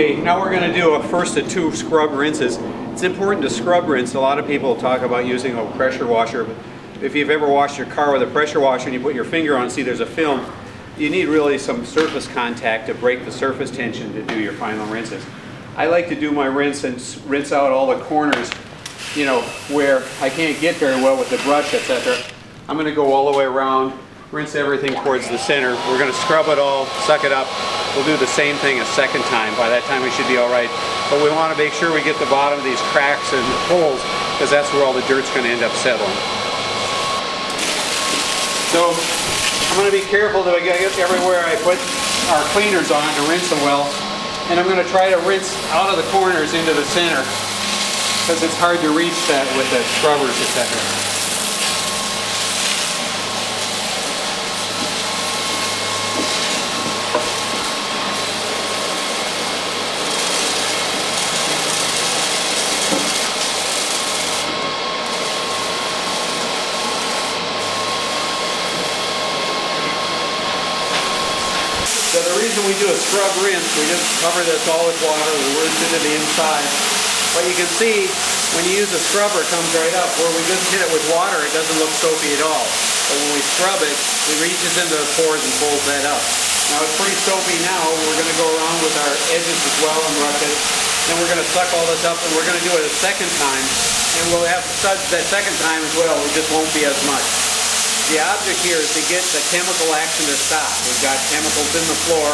Okay, now we're going to do first of two scrub rinses. It's important to scrub rinse. A lot of people talk about using a pressure washer, but if you've ever washed your car with a pressure washer and you put your finger on and see there's a film, you need really some surface contact to break the surface tension to do your final rinses. I like to do my rinse and rinse out all the corners, you know, where I can't get very well with the brush, etc. I'm going to go all the way around, rinse everything towards the center. We're going to scrub it all, suck it up. We'll do the same thing a second time. By that time we should be all right. But we want to make sure we get the bottom of these cracks and holes, because that's where all the dirt's going to end up settling. So I'm going to be careful that I get everywhere I put our cleaners on to rinse them well. And I'm going to try to rinse out of the corners into the center, because it's hard to reach that with the scrubbers, etc. So the reason we do a scrub rinse, we just cover this all with water, we rinse it to the inside. But you can see when you use a scrubber, it comes right up. Where we just hit it with water, it doesn't look soapy at all. But when we scrub it, it reaches into the pores and pulls that up. Now it's pretty soapy now. We're going to go around with our edges as well and brush it. Then we're going to suck all this up, and we're going to do it a second time. And we'll have suds that second time as well. It just won't be as much. The object here is to get the chemical action to stop. We've got chemicals in the floor.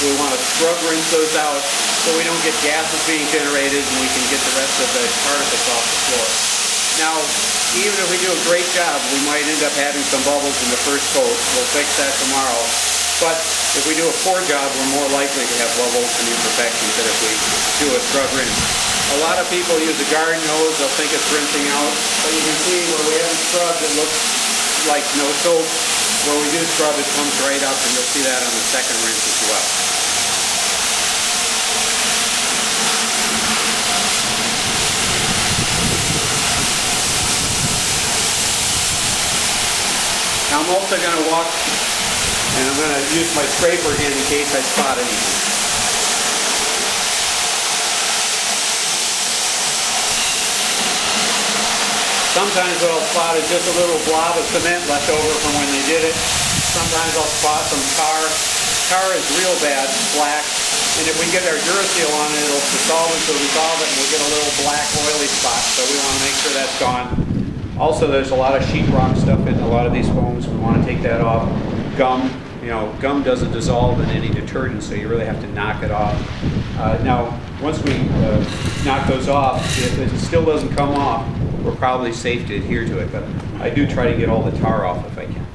We want to scrub rinse those out so we don't get gases being generated, and we can get the rest of the particles off the floor. Now, even if we do a great job, we might end up having some bubbles in the first coat. We'll fix that tomorrow. But if we do a poor job, we're more likely to have bubbles and imperfections than if we do a scrub rinse. A lot of people use a garden hose. They'll think it's rinsing out. But you can see where we haven't scrubbed, it looks like no soap. Where we do scrub, it comes right up, and you'll see that on the second rinse as well. Now I'm also going to walk, and I'm going to use my scraper again in case I spot anything. Sometimes what I'll spot is just a little blob of cement left over from when they did it. Sometimes I'll spot some tar. Tar is real bad, it's black. And if we get our Durall on it, it'll dissolve it, and we'll get a little black oily spot. So we want to make sure that's gone. Also, there's a lot of sheetrock stuff in a lot of these foams. We want to take that off. Gum, you know, gum doesn't dissolve in any detergent, so you really have to knock it off. Now, once we knock those off, if it still doesn't come off, we're probably safe to adhere to it, but I do try to get all the tar off if I can.